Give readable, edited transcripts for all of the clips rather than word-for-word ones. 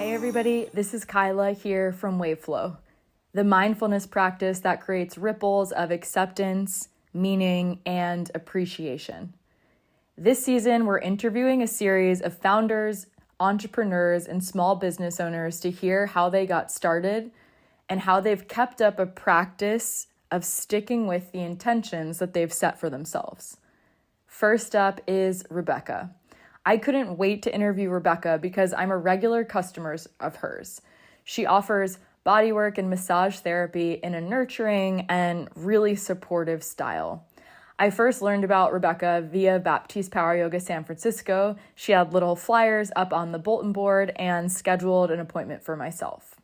Hey everybody, this is Kyla here from Waveflow, the mindfulness practice that creates ripples of acceptance, meaning, and appreciation. This season, we're interviewing a series of founders, entrepreneurs, and small business owners to hear how they got started and how they've kept up a practice of sticking with the intentions that they've set for themselves. First up is Rebecca. I couldn't wait to interview Rebecca because I'm a regular customer of hers. She offers bodywork and massage therapy in a nurturing and really supportive style. I first learned about Rebecca via Baptiste Power Yoga San Francisco. She had little flyers up on the bulletin board and scheduled an appointment for myself.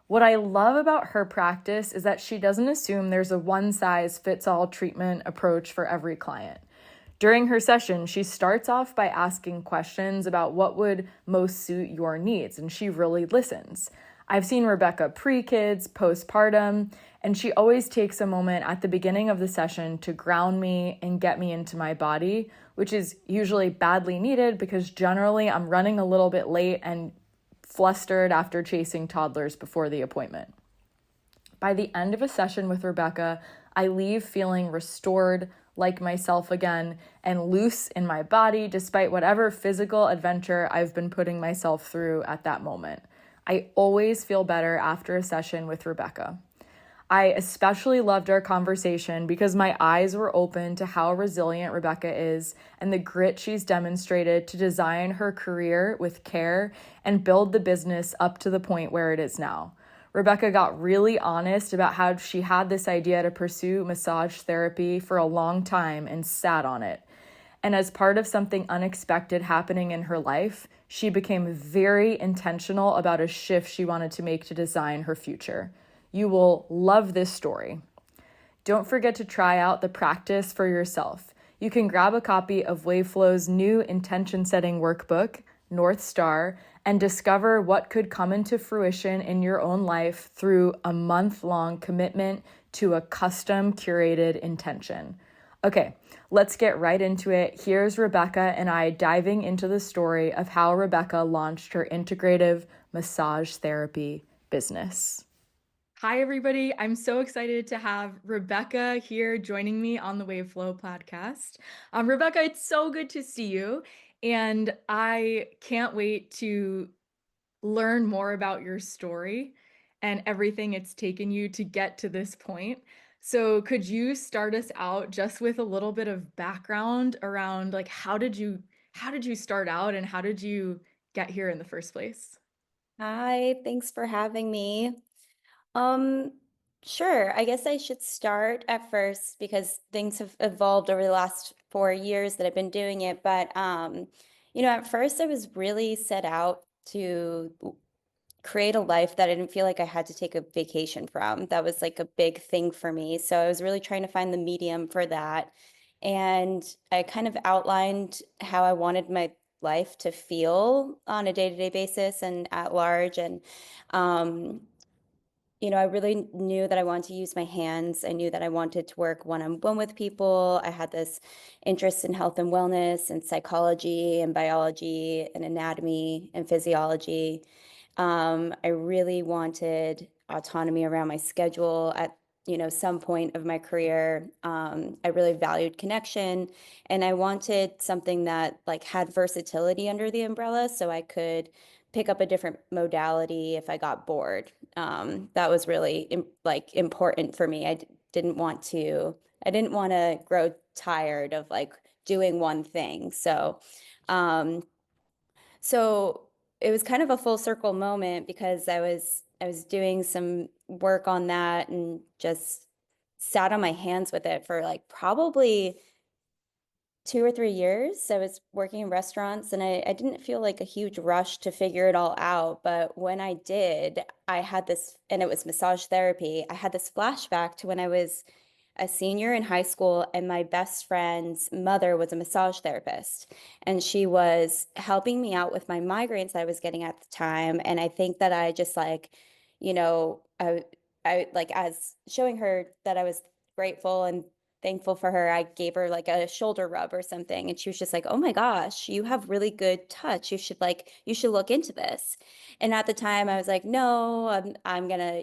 What I love about her practice is that she doesn't assume there's a one-size-fits-all treatment approach for every client. During her session, she starts off by asking questions about what would most suit your needs, and she really listens. I've seen Rebecca pre-kids, postpartum, and she always takes a moment at the beginning of the session to ground me and get me into my body, which is usually badly needed because generally I'm running a little bit late and flustered after chasing toddlers before the appointment. By the end of a session with Rebecca, I leave feeling restored, like myself again, and loose in my body despite whatever physical adventure I've been putting myself through at that moment. I always feel better after a session with Rebecca. I especially loved our conversation because my eyes were open to how resilient Rebecca is and the grit she's demonstrated to design her career with care and build the business up to the point where it is now. Rebecca got really honest about how she had this idea to pursue massage therapy for a long time and sat on it. And as part of something unexpected happening in her life, she became very intentional about a shift she wanted to make to design her future. You will love this story. Don't forget to try out the practice for yourself. You can grab a copy of Waveflow's new intention setting workbook, North Star, and discover what could come into fruition in your own life through a month-long commitment to a custom curated intention. Okay, let's get right into it. Here's Rebecca and I diving into the story of how Rebecca launched her integrative massage therapy business. Hi, everybody. I'm so excited to have Rebecca here joining me on the Waveflow podcast. Rebecca, it's so good to see you. And I can't wait to learn more about your story and everything it's taken you to get to this point. So could you start us out just with a little bit of background around like how did you start out and how did you get here in the first place? Hi, thanks for having me. Um, sure. I guess I should start at first because things have evolved over the last 4 years that I've been doing it. But at first I was really set out to create a life that I didn't feel like I had to take a vacation from. That was like a big thing for me. So I was really trying to find the medium for that. And I kind of outlined how I wanted my life to feel on a day-to-day basis and at large. And um, I really knew that I wanted to use my hands. I knew that I wanted to work one-on-one with people. I had this interest in health and wellness and psychology and biology and anatomy and physiology. I really wanted autonomy around my schedule at some point of my career. I really valued connection, and I wanted something that like had versatility under the umbrella, so I could pick up a different modality if I got bored. That was really important for me. I didn't want to grow tired of like doing one thing. Um, so it was kind of a full circle moment because I was doing some work on that and just sat on my hands with it for like probably 2 or 3 years. I was working in restaurants and I didn't feel like a huge rush to figure it all out. But when I did, I had this, and it was massage therapy. I had this flashback to when I was a senior in high school, and my best friend's mother was a massage therapist, and she was helping me out with my migraines that I was getting at the time. And I think that I just like, I like as showing her that I was grateful and thankful for her. I gave her like a shoulder rub or something, and she was just like, "Oh my gosh, you have really good touch. You should look into this." And at the time, I was like, "No, I'm gonna,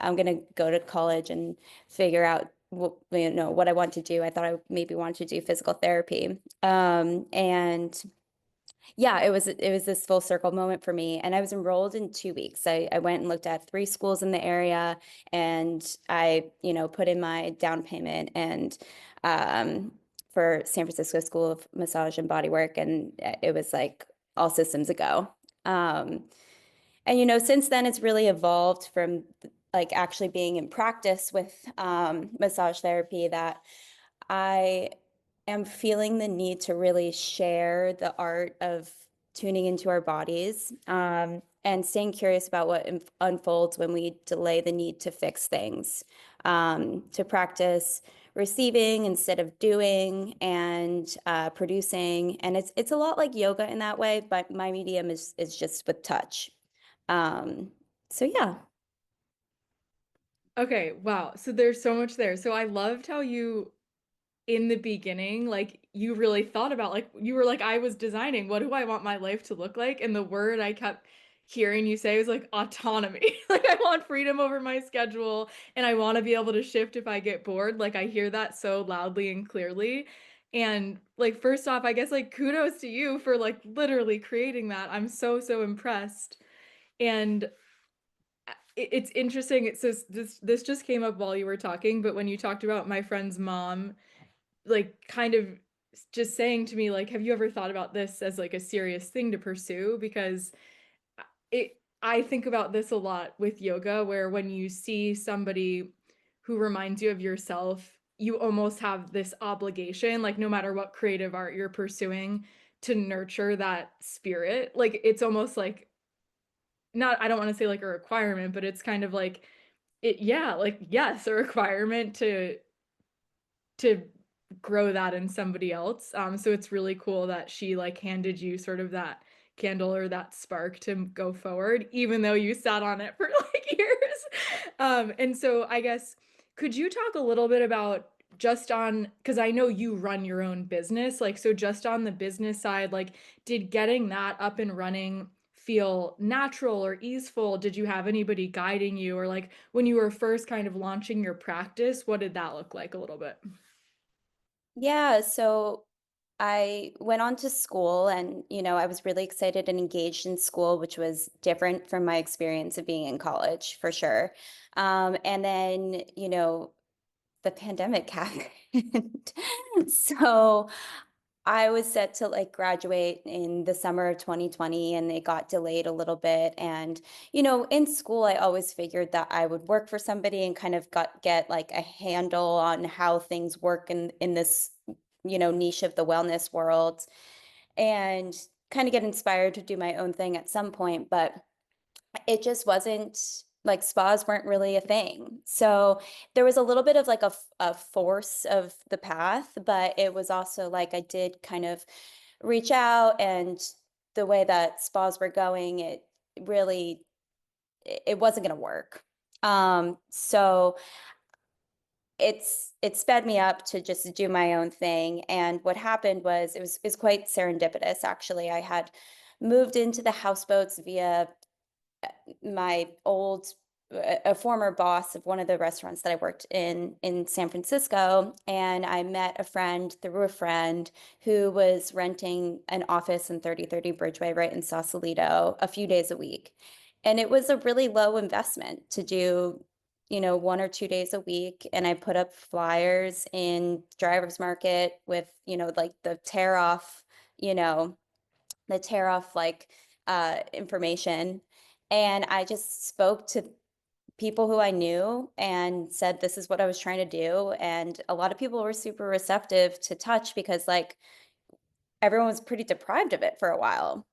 I'm gonna go to college and figure out what I want to do." I thought I maybe wanted to do physical therapy. And yeah, it was this full circle moment for me. And I was enrolled in 2 weeks. I went and looked at 3 schools in the area, and I, put in my down payment and um, for San Francisco School of Massage and Bodywork, and it was like all systems a go. And since then it's really evolved from like actually being in practice with massage therapy that I am feeling the need to really share the art of tuning into our bodies, and staying curious about what unfolds when we delay the need to fix things, to practice receiving instead of doing, and producing. And it's a lot like yoga in that way, but my medium is just with touch. Um, so yeah. Okay, wow. So there's so much there. So I loved how you in the beginning, like you really thought about like you were like I was designing what do I want my life to look like? And the word I kept hearing you say was like autonomy. Like I want freedom over my schedule and I want to be able to shift if I get bored. Like I hear that so loudly and clearly. And like first off, I guess like kudos to you for like literally creating that. I'm so impressed. And it's interesting. It says this just came up while you were talking, but when you talked about my friend's mom like kind of just saying to me like have you ever thought about this as like a serious thing to pursue because I think about this a lot with yoga where when you see somebody who reminds you of yourself you almost have this obligation like no matter what creative art you're pursuing to nurture that spirit like it's almost like not I don't want to say like a requirement but it's kind of like it yeah like yes a requirement to grow that in somebody else. So it's really cool that she like handed you sort of that candle or that spark to go forward, even though you sat on it for like years. And so I guess could you talk a little bit about just on because I know you run your own business, like so just on the business side, like did getting that up and running feel natural or easeful? Did you have anybody guiding you or like when you were first kind of launching your practice, what did that look like a little bit? Yeah, so I went on to school, and, I was really excited and engaged in school, which was different from my experience of being in college for sure. And then, the pandemic happened. So I was set to like graduate in the summer of 2020, and it got delayed a little bit. And, in school, I always figured that I would work for somebody and kind of get like a handle on how things work in this, niche of the wellness world, and kind of get inspired to do my own thing at some point. But it just wasn't like spas weren't really a thing. So there was a little bit of like a force of the path, but it was also like I did kind of reach out, and the way that spas were going, it really it wasn't going to work. So it sped me up to just do my own thing. And what happened was it was quite serendipitous actually. I had moved into the houseboats via my old a former boss of one of the restaurants that I worked in San Francisco, and I met a friend through a friend who was renting an office in 3030 Bridgeway right in Sausalito a few days a week. And it was a really low investment to do, 1 or 2 days a week. And I put up flyers in Driver's Market with, like you know, the tear off like information. And I just spoke to people who I knew and said, this is what I was trying to do. And a lot of people were super receptive to touch because like everyone was pretty deprived of it for a while.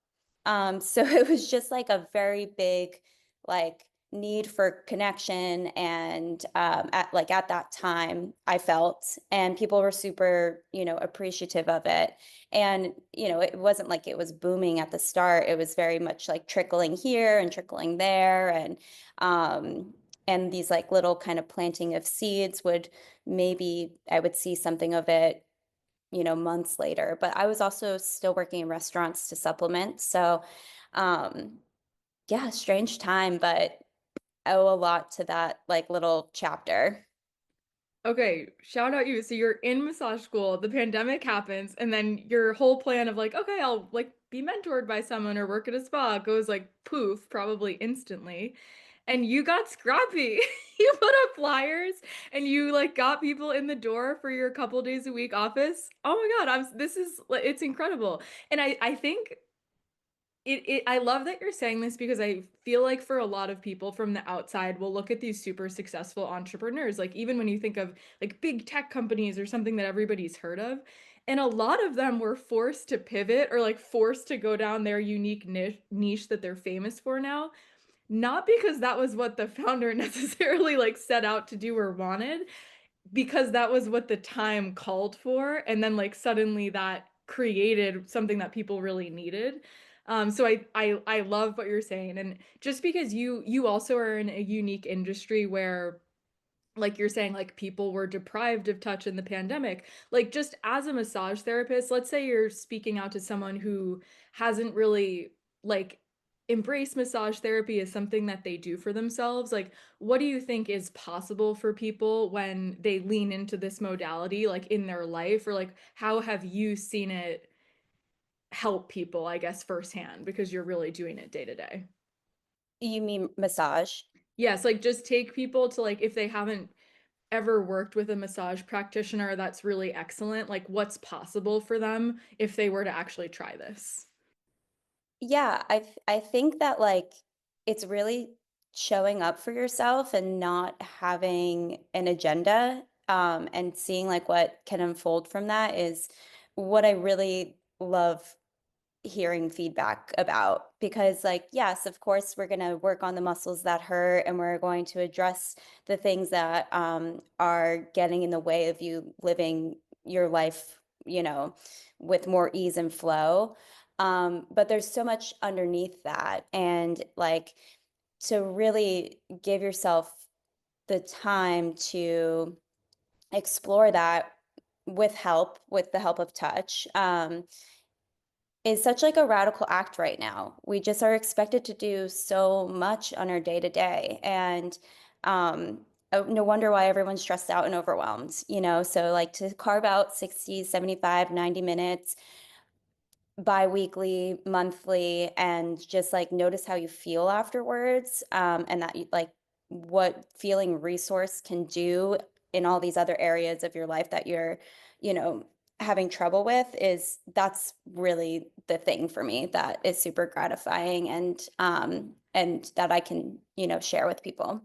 So it was just like a very big like need for connection, and at that time I felt, and people were super, appreciative of it. And it wasn't like it was booming at the start. It was very much like trickling here and trickling there, and and these like little kind of planting of seeds would maybe I would see something of it, months later. But I was also still working in restaurants to supplement. So, um, yeah, strange time, but owe a lot to that like little chapter. Okay, shout out you. So you're in massage school, the pandemic happens, and then your whole plan of like, okay, I'll like be mentored by someone or work at a spa goes like poof, probably instantly. And you got scrappy. You put up flyers and you like got people in the door for your couple days a week office. Oh my God, this is it's incredible. And I think I love that you're saying this because I feel like for a lot of people from the outside will look at these super successful entrepreneurs, like even when you think of like big tech companies or something that everybody's heard of, and a lot of them were forced to pivot or like forced to go down their unique niche that they're famous for now, not because that was what the founder necessarily like set out to do or wanted, because that was what the time called for, and then like suddenly that created something that people really needed. So I love what you're saying, and just because you also are in a unique industry where like you're saying, like people were deprived of touch in the pandemic. Like just as a massage therapist, let's say you're speaking out to someone who hasn't really like embraced massage therapy as something that they do for themselves. Like, what do you think is possible for people when they lean into this modality, like in their life, or like how have you seen it help people, I guess, firsthand, because you're really doing it day to day? You mean massage? Yes, like just take people to like if they haven't ever worked with a massage practitioner that's really excellent, like what's possible for them if they were to actually try this? Yeah, I think that like it's really showing up for yourself and not having an agenda, and seeing like what can unfold from that is what I really love hearing feedback about. Because like yes, of course we're going to work on the muscles that hurt, and we're going to address the things that are getting in the way of you living your life, with more ease and flow. But there's so much underneath that, and like to really give yourself the time to explore that with the help of touch, is such like a radical act right now. We just are expected to do so much on our day to day. And no wonder why everyone's stressed out and overwhelmed, So like to carve out 60, 75, 90 minutes bi-weekly, monthly, and just like notice how you feel afterwards, and that you like what feeling resource can do in all these other areas of your life that you're, you know, having trouble with, is that's really the thing for me that is super gratifying, and that I can, share with people.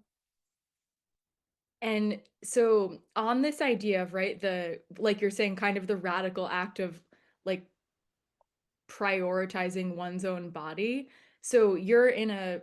And so on this idea of, right, the like you're saying, kind of the radical act of like prioritizing one's own body. So you're in a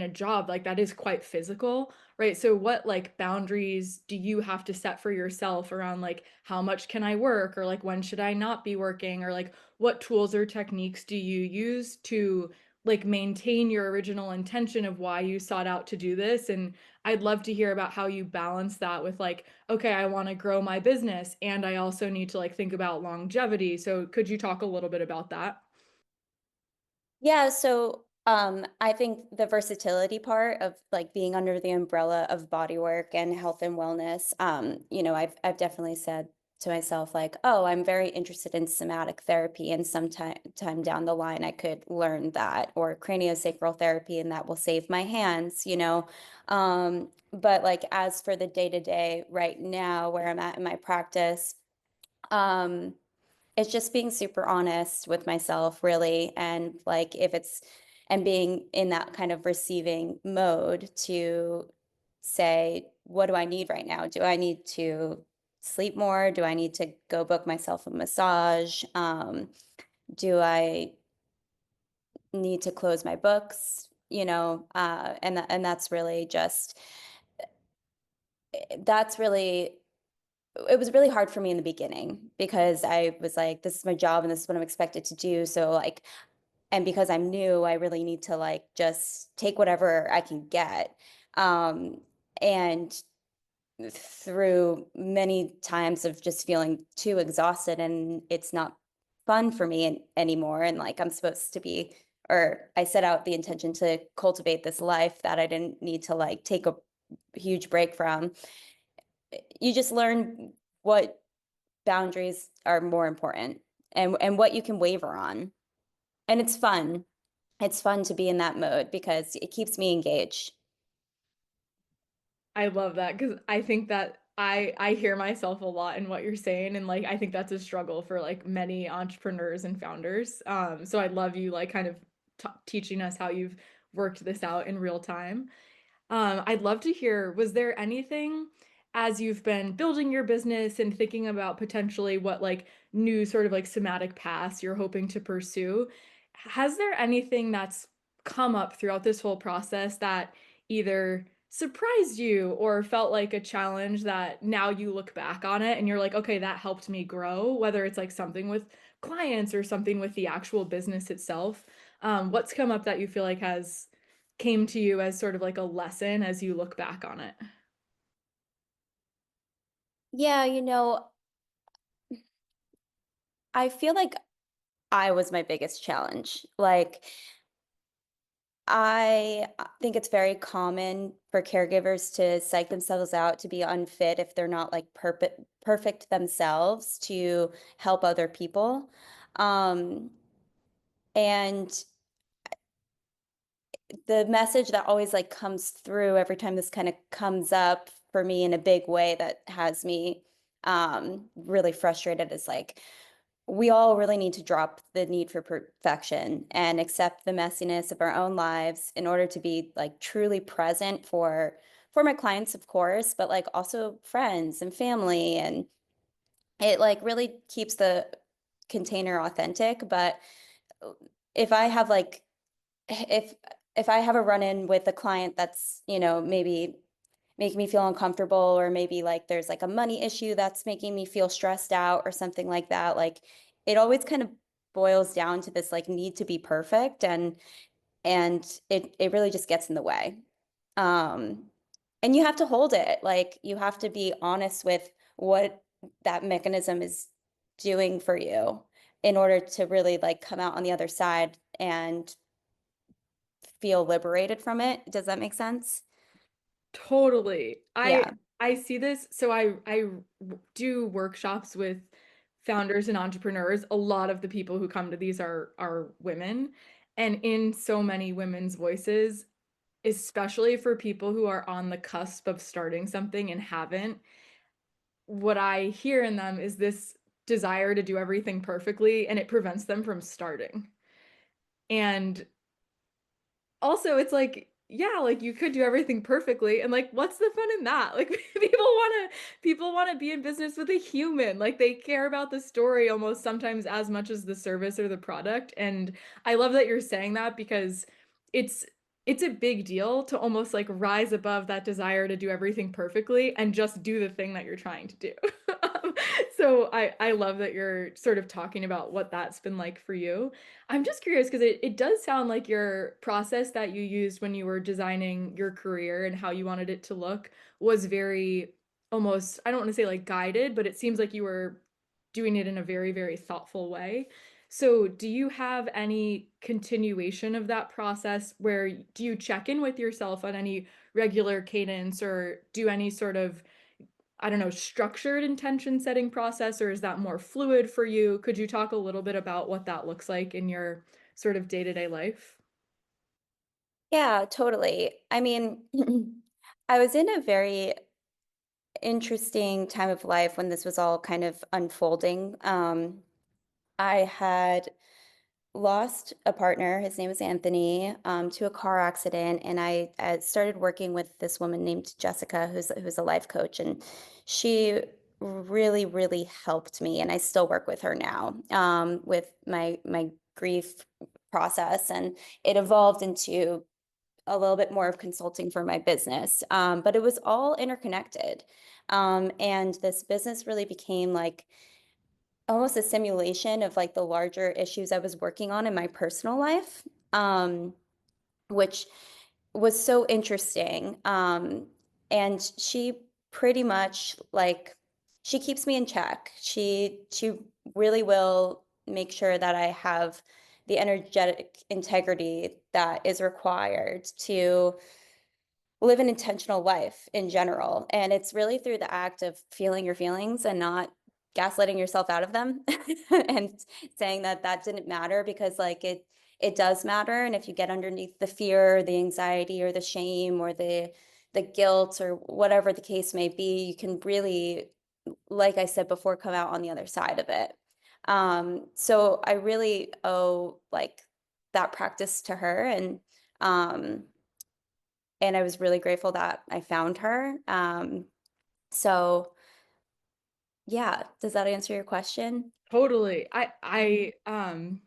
job like that is quite physical, right? So what like boundaries do you have to set for yourself around like how much can I work, or like when should I not be working, or like what tools or techniques do you use to like maintain your original intention of why you sought out to do this? And I'd love to hear about how you balance that with like, okay, I want to grow my business and I also need to like think about longevity. So could you talk a little bit about that? Yeah, so I think the versatility part of like being under the umbrella of body work and health and wellness, I've definitely said to myself like, oh, I'm very interested in somatic therapy, and sometime down the line I could learn that, or craniosacral therapy, and that will save my hands. But like as for the day to day right now where I'm at in my practice, um, it's just being super honest with myself, really. And like, and being in that kind of receiving mode to say, what do I need right now? Do I need to sleep more? Do I need to go book myself a massage? Do I need to close my books? And that's really just, that's really it was really hard for me in the beginning, because I was like, this is my job and this is what I'm expected to do. So like, and because I'm new, I really need to like just take whatever I can get. Um, and through many times of just feeling too exhausted and it's not fun for me anymore. And like I'm supposed to be, or I set out the intention to cultivate this life that I didn't need to like take a huge break from. You just learn what boundaries are more important and what you can waver on. And it's fun. It's fun to be in that mode because it keeps me engaged. I love that because I think that I hear myself a lot in what you're saying, and like I think that's a struggle for like many entrepreneurs and founders. So I love you like kind of t teaching us how you've worked this out in real time. I'd love to hear, was there anything as you've been building your business and thinking about potentially what like new sort of like somatic paths you're hoping to pursue? Has there anything that's come up throughout this whole process that either surprised you or felt like a challenge that now you look back on it and you're like, okay, that helped me grow, whether it's like something with clients or something with the actual business itself? What's come up that you feel like has came to you as sort of like a lesson as you look back on it? Yeah, I feel like I was my biggest challenge. Like, I think it's very common for caregivers to psych themselves out to be unfit if they're not like perfect themselves to help other people. Um, and the message that always like comes through every time this kind of comes up for me in a big way that has me really frustrated is like we all really need to drop the need for perfection and accept the messiness of our own lives in order to be like truly present for my clients, of course, but like also friends and family. And it like really keeps the container authentic. But if I have like if if I have a run-in with a client that's, maybe making me feel uncomfortable, or maybe like there's like a money issue that's making me feel stressed out or something like that, like it always kind of boils down to this like need to be perfect, and it really just gets in the way. Um, and you have to hold it. Like you have to be honest with what that mechanism is doing for you in order to really like come out on the other side and feel liberated from it. Does that make sense? Totally. Yeah. I see this. So I do workshops with founders and entrepreneurs. A lot of the people who come to these are women, and in so many women's voices, especially for people who are on the cusp of starting something and haven't, what I hear in them is this desire to do everything perfectly, and it prevents them from starting. And also it's like, yeah, like you could do everything perfectly, and like what's the fun in that? Like people want to be in business with a human. Like they care about the story almost sometimes as much as the service or the product. And I love that you're saying that because it's it's a big deal to almost like rise above that desire to do everything perfectly and just do the thing that you're trying to do. So I love that you're sort of talking about what that's been like for you. I'm just curious because it does sound like your process that you used when you were designing your career and how you wanted it to look was very almost, I don't want to say like guided, but it seems like you were doing it in a very, very thoughtful way. So, do you have any continuation of that process where do you check in with yourself on any regular cadence or do any sort of, I don't know, structured intention setting process, or is that more fluid for you? Could you talk a little bit about what that looks like in your sort of day-to-day life? Yeah, totally. I mean, I was in a very interesting time of life when this was all kind of unfolding. I had lost a partner, his name was Anthony, to a car accident, and I started working with this woman named Jessica, who's a life coach, and she really, really helped me, and I still work with her now, with my grief process, and it evolved into a little bit more of consulting for my business. But it was all interconnected. And this business really became like almost a simulation of like the larger issues I was working on in my personal life, which was so interesting. And she pretty much like she keeps me in check. She really will make sure that I have the energetic integrity that is required to live an intentional life in general. And it's really through the act of feeling your feelings and not gaslighting yourself out of them and saying that that didn't matter because like it does matter. And if you get underneath the fear, or the anxiety or the shame or the guilt or whatever the case may be, you can really, like I said before, come out on the other side of it. So I really owe like that practice to her um and I was really grateful that I found her. So yeah, does that answer your question? Totally. Mhm.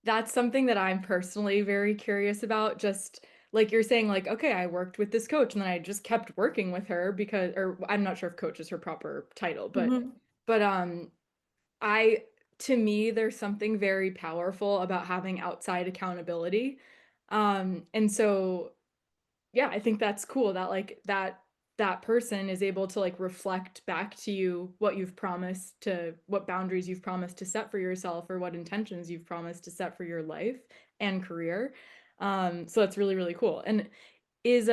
That's something that I'm personally very curious about. Just like you're saying, like, okay, I worked with this coach and then I just kept working with her because, or I'm not sure if coach is her proper title, Mhm. but, I, to me, there's something very powerful about having outside accountability. And so yeah, I think that's cool that like that person is able to like reflect back to you what you've promised to what boundaries you've promised to set for yourself or what intentions you've promised to set for your life and career. So that's really, really cool. And is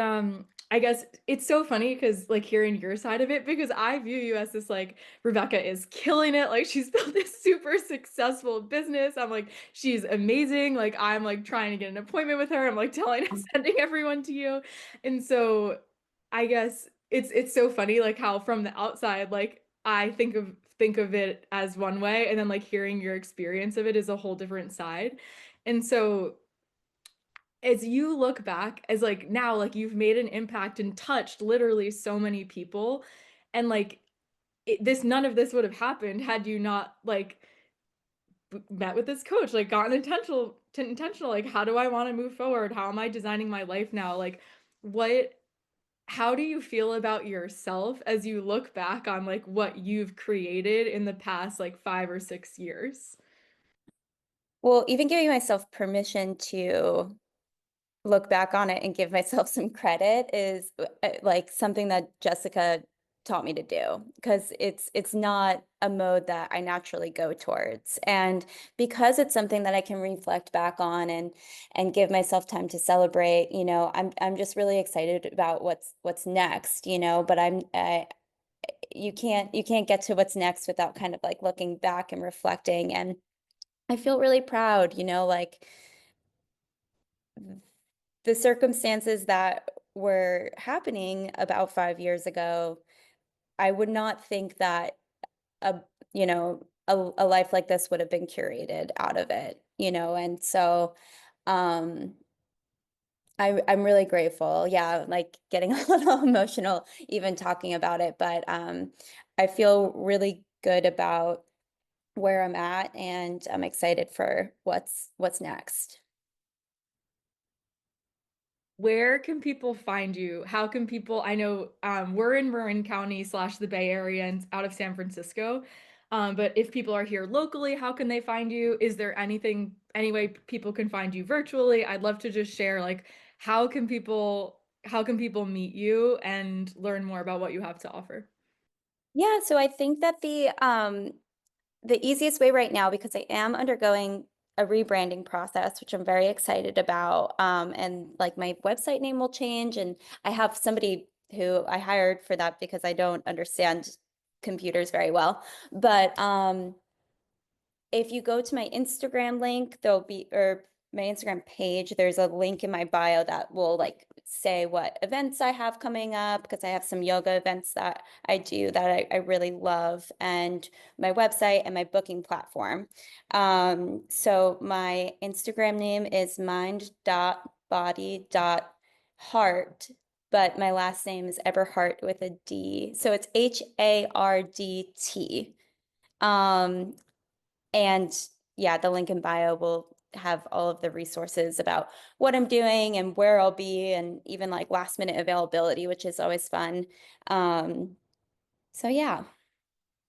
I guess it's so funny because like hearing your side of it because I view you as this like Rebecca is killing it like she's built this super successful business. I'm like she's amazing, like I'm like trying to get an appointment with her. I'm like telling sending everyone to you. And so I guess it's so funny like how from the outside like I think of it as one way and then like hearing your experience of it is a whole different side. And so as you look back as like now like you've made an impact and touched literally so many people and like this none of this would have happened had you not like met with this coach like gotten intentional like how do I want to move forward, how am I designing my life now, like what how do you feel about yourself as you look back on like what you've created in the past like 5 or 6 years? Well, even giving myself permission to look back on it and give myself some credit is like something that Jessica taught me to do because it's not a mode that I naturally go towards. And because it's something that I can reflect back on and give myself time to celebrate, I'm just really excited about what's next, but you can't get to what's next without kind of like looking back and reflecting. And I feel really proud, like the circumstances that were happening about 5 years ago, I would not think that a a life like this would have been curated out of it, and so um I'm really grateful. Yeah, like getting a little emotional even talking about it, but I feel really good about where I'm at and I'm excited for what's next. Where can people find you? How can people, I know we're in Marin County slash the Bay Area and out of San Francisco. But if people are here locally, how can they find you? Is there any way people can find you virtually? I'd love to just share like how can people meet you and learn more about what you have to offer? Yeah, so I think that the easiest way right now, because I am undergoing a rebranding process, which I'm very excited about. And like my website name will change, and I have somebody who I hired for that because I don't understand computers very well. But if you go to my Instagram link, there'll be, or my Instagram page, there's a link in my bio that will like say what events I have coming up because I have some yoga events that I do that I really love, and my website and my booking platform. So my Instagram name is mind.body.heart, but my last name is Eberhardt with a D. So it's HARDT. Um, and yeah, the link in bio will have all of the resources about what I'm doing and where I'll be, and even like last minute availability, which is always fun. So yeah.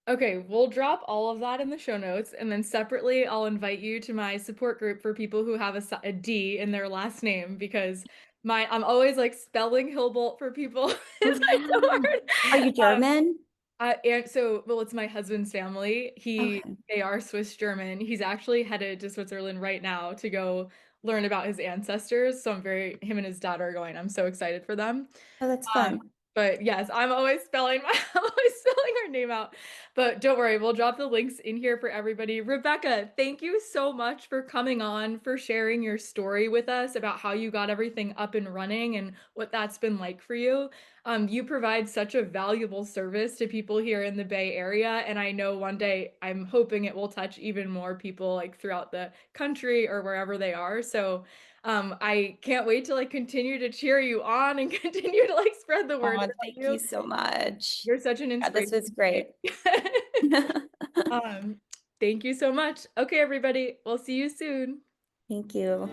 Okay, we'll drop all of that in the show notes, and then separately, I'll invite you to my support group for people who have a D in their last name because I'm always like spelling Hilbolt for people. Oh It's like so yeah. Are you hard. German? And so, well, it's my husband's family. Okay. They are Swiss German. He's actually headed to Switzerland right now to go learn about his ancestors. So him and his dad are going. I'm so excited for them. Oh, that's Um, fun. but yes, I'm always spelling her name out. But don't worry, we'll drop the links in here for everybody. Rebecca, thank you so much for coming on, for sharing your story with us about how you got everything up and running and what that's been like for you. You provide such a valuable service to people here in the Bay Area, and I know one day I'm hoping it will touch even more people like throughout the country or wherever they are. So I can't wait to like continue to cheer you on and continue to like spread the word Oh, about thank you you. so much. You're such an Yeah, this inspiration was to me. great. Um, Thank you so much. Okay, everybody, we'll see you soon. Thank you.